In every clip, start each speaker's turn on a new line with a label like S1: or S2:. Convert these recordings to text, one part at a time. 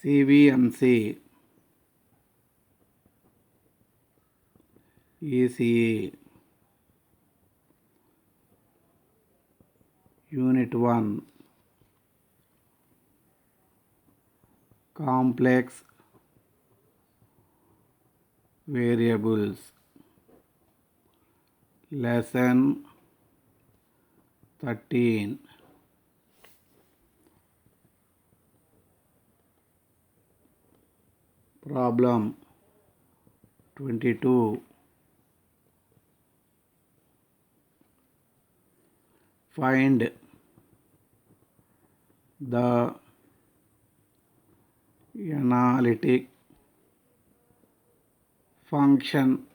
S1: CVMC, ECE, Unit 1, Complex Variables, Lesson 13. Problem 22. Find the analytic function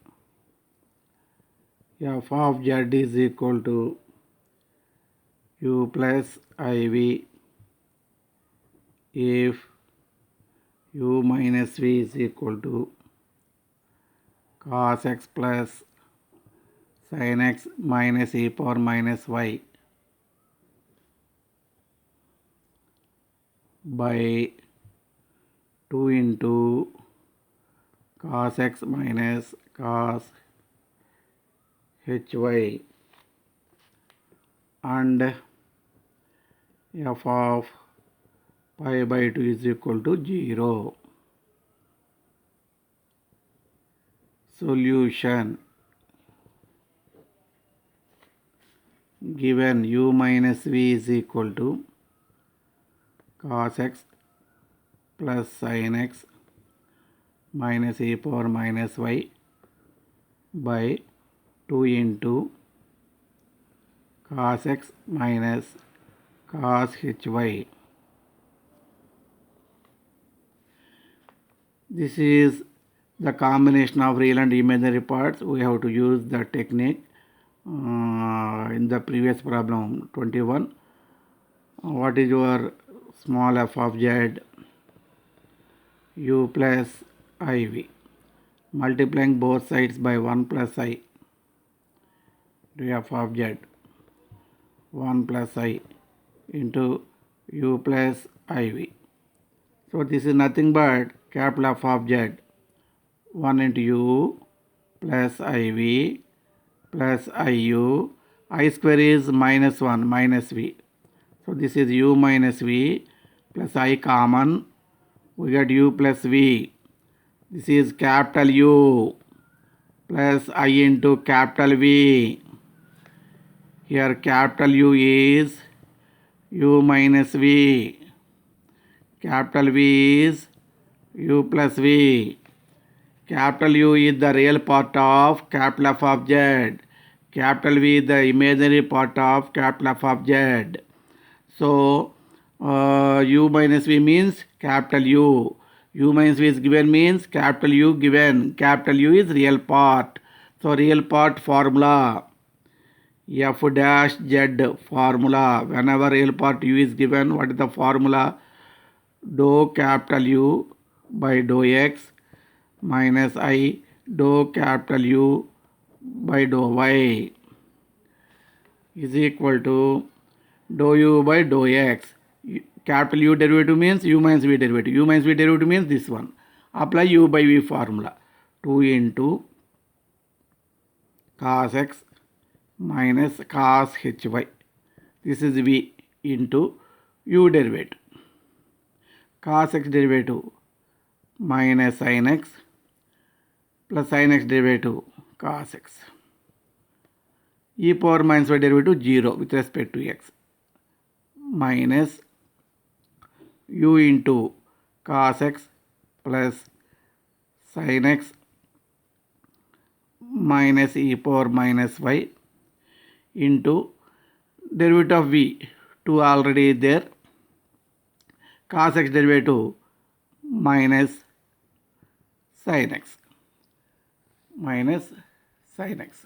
S1: f of z is equal to u plus iv if u minus v is equal to cos x plus sin x minus e power minus y by 2 into cos x minus cos hy and f of pi by 2 is equal to 0. Solution. Given u minus v is equal to cos x plus sin x minus e power minus y by 2 into cos x minus cos hy. This is the combination of real and imaginary parts. We have to use the technique in the previous problem 21. What is your small f of z? U plus iv. Multiplying both sides by 1 plus I. F of z 1 plus I into u plus iv. So this is nothing but capital F of z 1 into u plus iv plus iu. I square is minus 1 minus v. So this is u minus v plus I common. We get u plus v. This is capital U plus I into capital V. Here capital U is u minus v. Capital V is u plus v. Capital U is the real part of capital F of z. Capital V is the imaginary part of capital F of z. So u minus v means capital U. U minus v is given means capital U given. Capital U is real part. So real part formula. F dash z formula. Whenever real part U is given, what is the formula? Dou capital U by dou x minus I dou capital U by dou y is equal to dou u by dou x. Capital U derivative means u minus v derivative. U minus v derivative means this one. Apply u by v formula. 2 into cos x minus cos hy. This is v into u derivative. Cos x derivative minus sin x plus sin x derivative cos x. E power minus y derivative 0 with respect to x minus u into cos x plus sin x minus e power minus y into derivative of v 2 already there, cos x derivative minus sin x minus sin x.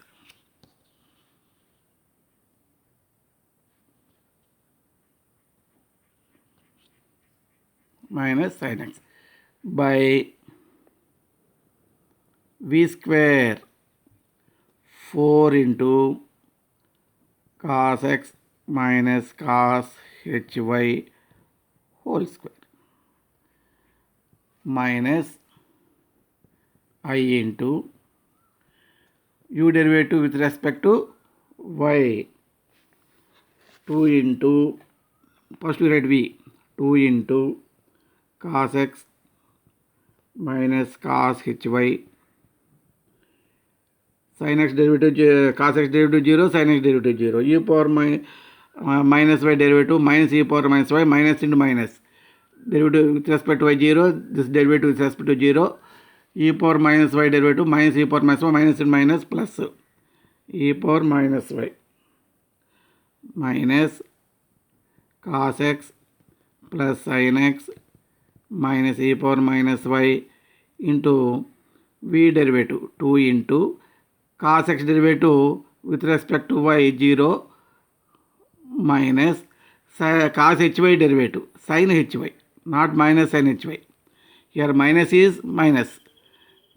S1: Minus sin x by v square 4 into cos x minus cos hy whole square. minus I into u derivative with respect to y. 2 into, first we write v, 2 into cos x minus cos hy, sin x derivative, cos x derivative 0, sin x derivative 0, e power minus y derivative minus e power minus y, minus into minus, derivative with respect to y 0, this derivative with respect to 0, e power minus y derivative minus e power minus y, minus into minus, plus e power minus y minus cos x plus sin x minus e power minus y into v derivative 2 into cos x derivative with respect to y 0 minus cos hy derivative sin hy, not minus sin hy. Here minus is minus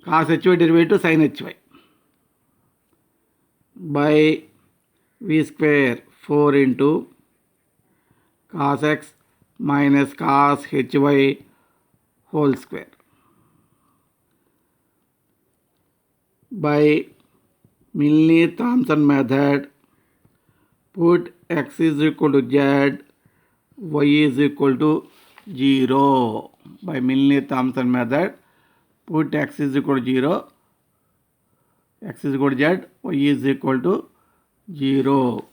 S1: cos hy derivative sin hy by v square 4 into cos x minus cos hy whole square by Milne-Thomson method. Put x is equal to z, y is equal to 0. By Milne-Thomson method, put x is equal to 0, x is equal to z, y is equal to 0.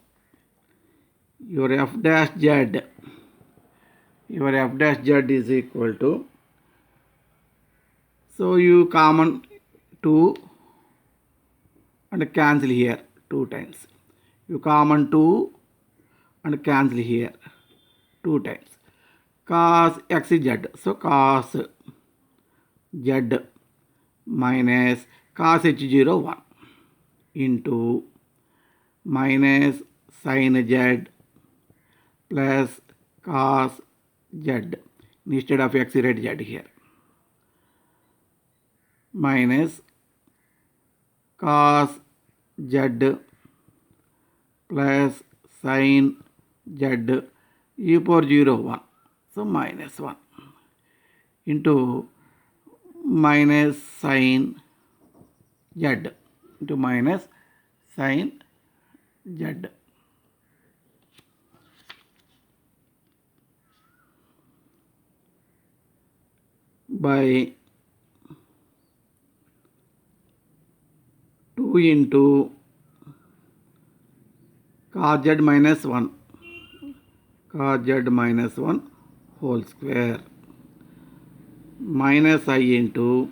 S1: Your f dash z is equal to, so you common 2 and cancel here 2 times. You common 2 and cancel here 2 times. Cos x is z, so cos z minus cos h0 1 into minus sin z plus cos z. Instead of x, write z here. Minus cos z plus sin z e power 0 1. So minus 1 into minus sin z into minus sin z by 2 into cos z minus 1 whole square minus I into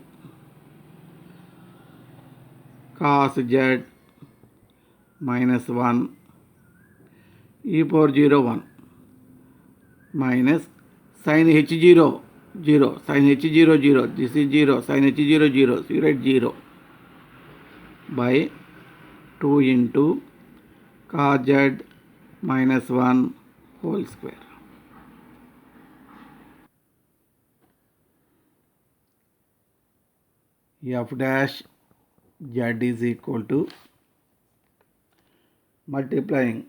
S1: cos z minus 1 e power 0 1 minus sin h0 0, sin h0 0, this is 0, sin h0 0, so you write 0 by 2 into cos z minus 1 whole square. F dash z is equal to multiplying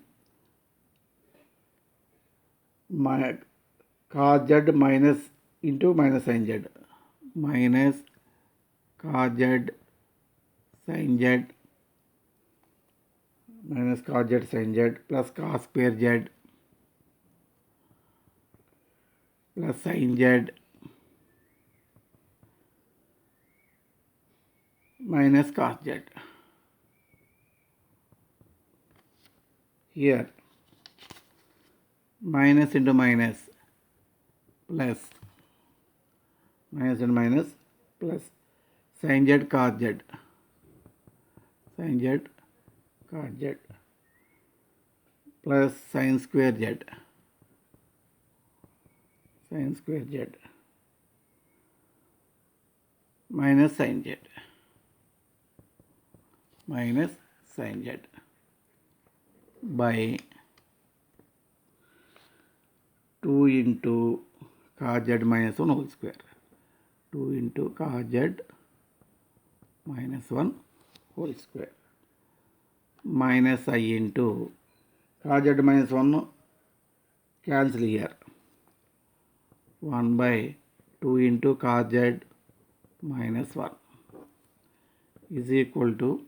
S1: cos z minus into minus sin z minus cos z sin z minus cos z sin z plus cos square z plus sin z minus cos z. Here minus into minus plus, minus and minus plus sin z cos z, sin z cos z plus sin square z, sin square z minus sin z, minus sin z by 2 into cos z minus 1 whole square, 2 into cos z minus 1 whole square minus I into cos z minus 1 cancel here, 1 by 2 into cos z minus 1 is equal to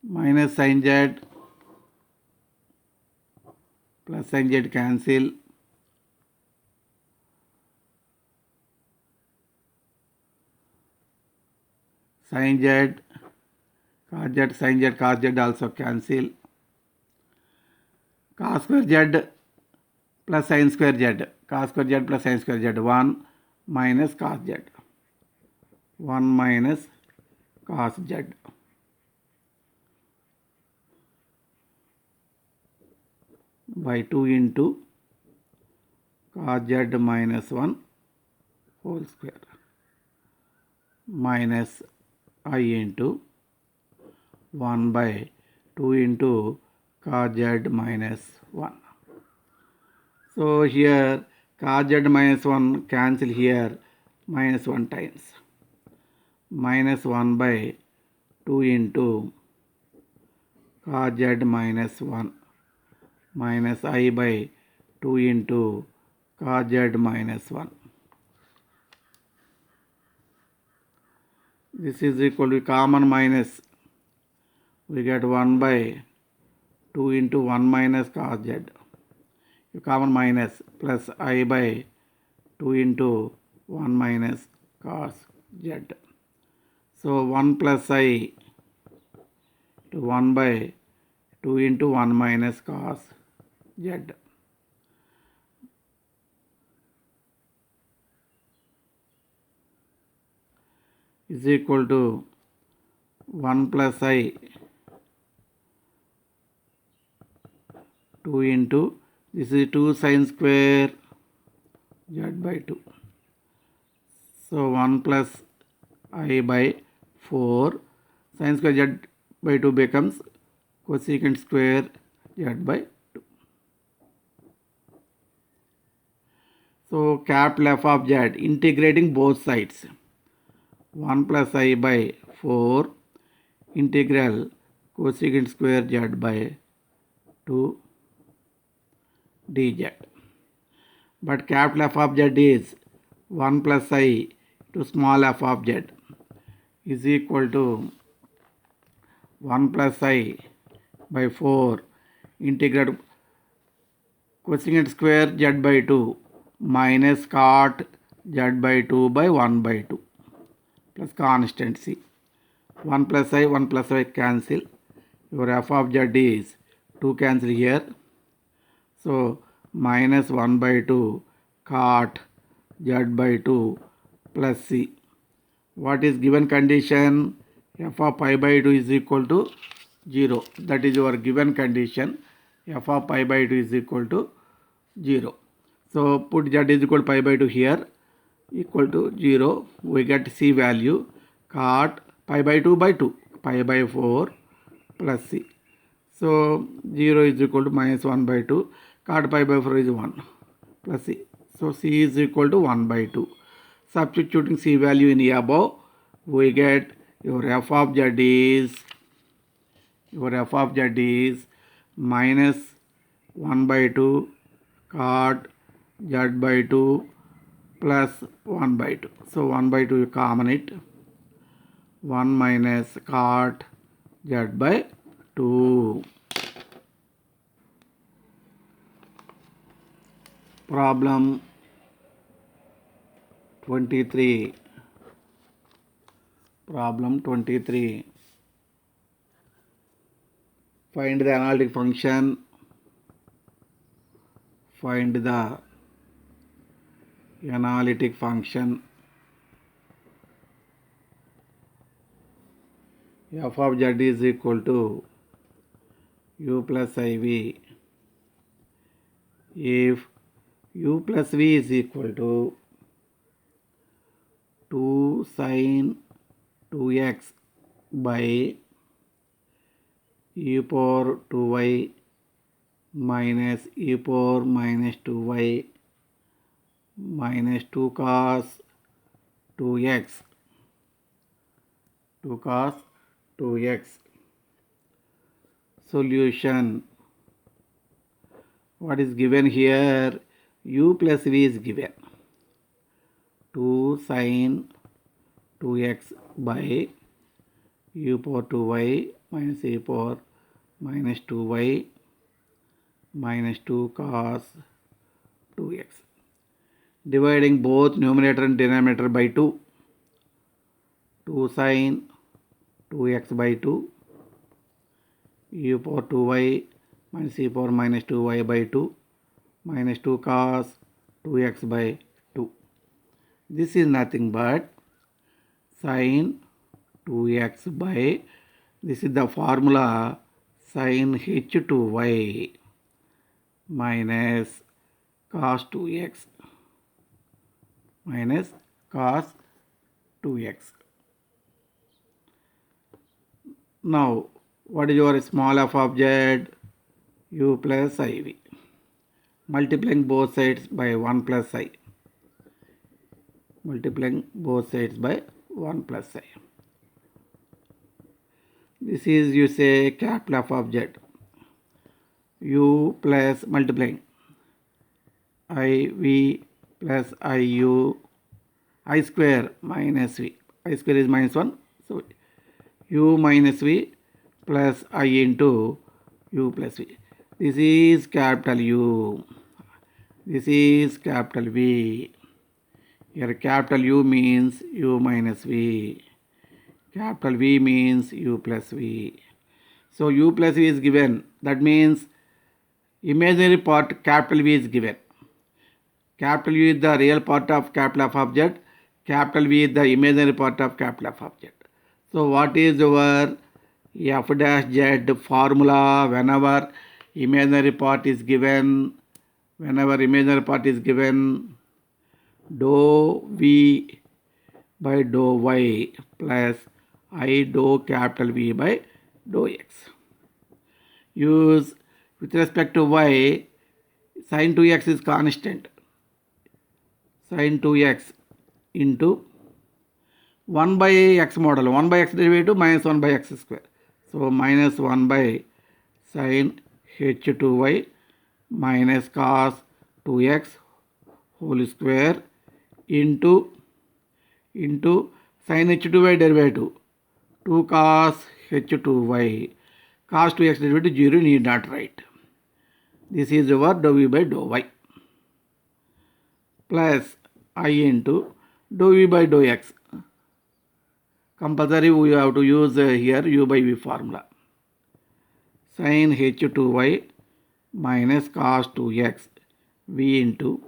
S1: minus sin z plus sin z cancel, sin z cos z sin z cos z also cancel, cos square z plus sin square z, cos square z plus sin square z, 1 minus cos z, 1 minus cos z by 2 into cos z minus 1 whole square minus I into 1 by 2 into cos z minus 1. So here cos z minus 1 cancel here minus 1 times, minus 1 by 2 into cos z minus 1 minus I by 2 into cos z minus 1. This is equal to common minus. We get 1 by 2 into 1 minus cos z. Common minus plus I by 2 into 1 minus cos z. So 1 plus I to 1 by 2 into 1 minus cos z. Is equal to 1 plus I 2 into, this is 2 sin square z by 2. So 1 plus I by 4 sin square z by 2 becomes cosecant square z by 2. So capital F of z integrating both sides. 1 plus I by 4 integral cosecant square z by 2 dz. But capital F of z is 1 plus I to small f of z is equal to 1 plus I by 4 integral cosecant square z by 2 minus cot z by 2 by 1 by 2 plus constant c. 1 plus I cancel. Your f of z is 2 cancel here. So minus 1 by 2 cot z by 2 plus c. What is given condition? F of pi by 2 is equal to 0. That is your given condition. F of pi by 2 is equal to 0. So put z is equal to pi by 2 here, equal to 0. We get c value, cot pi by 2 by 2, pi by 4 plus c. So 0 is equal to minus 1 by 2, cot pi by 4 is 1 plus c. So c is equal to 1 by 2. Substituting c value in the above, we get your f of z is minus 1 by 2 cot z by 2 plus 1 by 2. So 1 by 2 you common it. 1 minus cot z by 2. Problem 23. Problem 23. Find the analytic function. Find the analytic function. F of z is equal to u plus iv. If u plus v is equal to 2 sin 2x by e power 2y minus e power minus 2y minus 2 cos 2x, 2 cos 2x. Solution. What is given here? U plus V is given. 2 sin 2x by u power 2y minus e power minus 2y minus 2 cos 2x. Dividing both numerator and denominator by 2. 2 sin 2x by 2 u power 2y minus e power minus 2y by 2 minus 2 cos 2x by 2. This is nothing but sin 2x by, this is the formula, sin h2y minus cos 2x minus cos 2x. Now, what is your small f of z? U plus iv. Multiplying both sides by 1 plus I. Multiplying both sides by 1 plus I. This is, you say, capital F of z. U plus multiplying iv plus iu, I square minus v. I square is minus 1. So, u minus v plus I into u plus v. This is capital U. This is capital V. Here capital U means u minus v. Capital V means u plus v. So u plus v is given. That means imaginary part capital V is given. Capital U is the real part of capital F of z. Capital V is the imaginary part of capital F of z. So what is our f dash z formula whenever imaginary part is given? Whenever imaginary part is given, dou v by dou y plus I dou capital V by dou x. Use with respect to y, sin 2x is constant. Sin 2x into 1 by x model, 1 by x derivative minus 1 by x square. So minus 1 by sin h2y minus cos 2x whole square into sin h2y derivative 2 cos h2y. Cos 2x derivative 0, need not write. This is our dou v by dou y plus I into dou v by dou x. Compulsory we have to use here u by v formula. Sin h2y minus cos 2x v into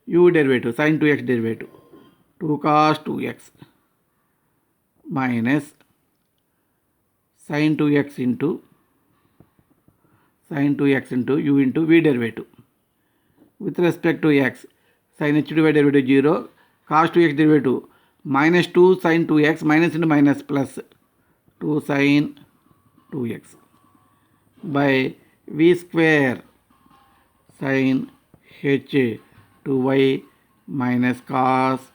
S1: u derivative, sin 2x derivative 2 cos 2x minus sin 2x into u into v derivative. With respect to x, sin h2y derivative 0, cos 2x derivative minus 2 sin 2x, minus into minus plus 2 sin 2x by v square sin h2y minus cos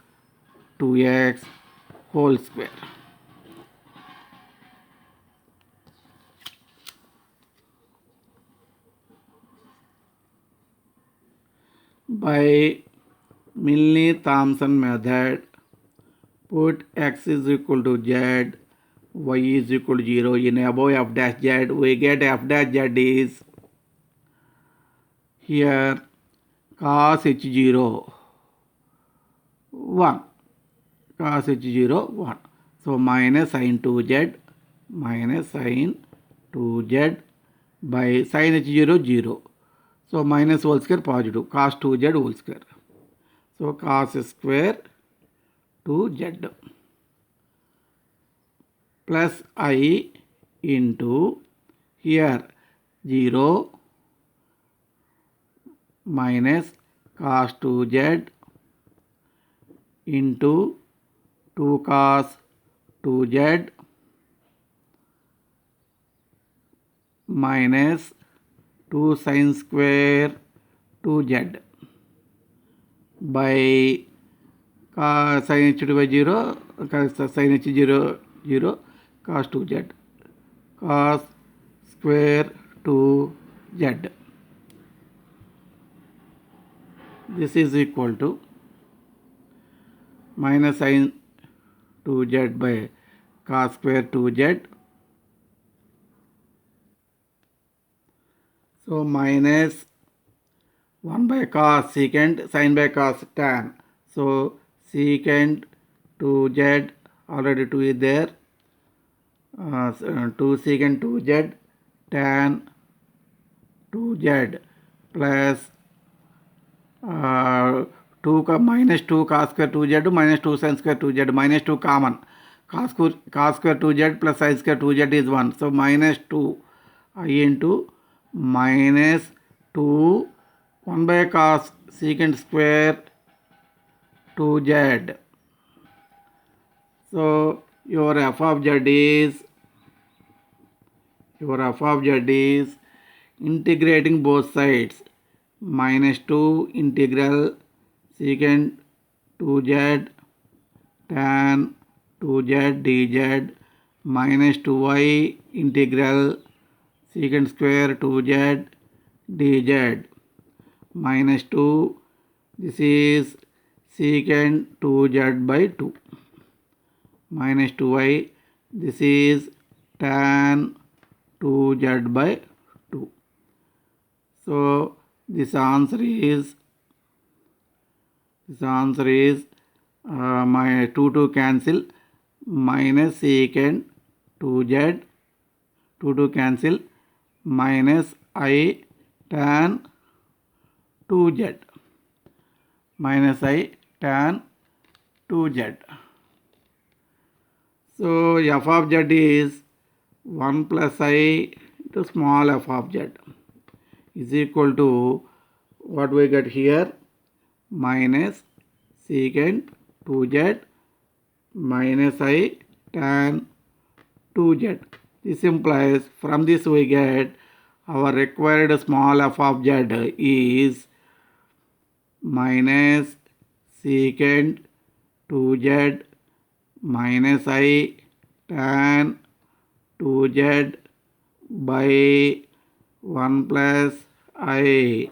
S1: 2x whole square. By Milne-Thomson method, put x is equal to z, y is equal to 0 in above f dash z. We get f dash z is here cos h0 1, cos h0 1. So minus sin 2z by sin h0 0. So minus whole square positive, cos 2z whole square. So cos square 2z plus I into here 0 minus cos 2z into 2 cos 2z minus 2 sin square 2z by sin h2 by 0, sin h0 0, cos 2z, cos square 2z. this is equal to minus sin 2z by cos square 2z. So minus 1 by cos secant sin by cos tan. So secant 2z, already 2 is there. 2 secant 2z tan 2z plus 2 minus 2 cos square 2z minus 2 sin square 2z, minus 2 common. Cos square 2z plus sin square 2z is 1. So minus 2 I into minus 2 1 by cos secant square 2z. So your f of z is integrating both sides. Minus 2 integral secant 2z tan 2z dz minus 2y integral secant square 2z dz minus 2, this is secant 2z by 2 minus 2y, this is tan 2z by 2. So this answer is my 2 cancel, minus secant 2z 2 cancel, minus I tan 2z minus I tan 2z. So f of z is 1 plus I into small f of z is equal to what we get here, minus secant 2z minus I tan 2z. This implies from this we get our required small f of z is minus secant 2z minus I tan 2z by 1 plus I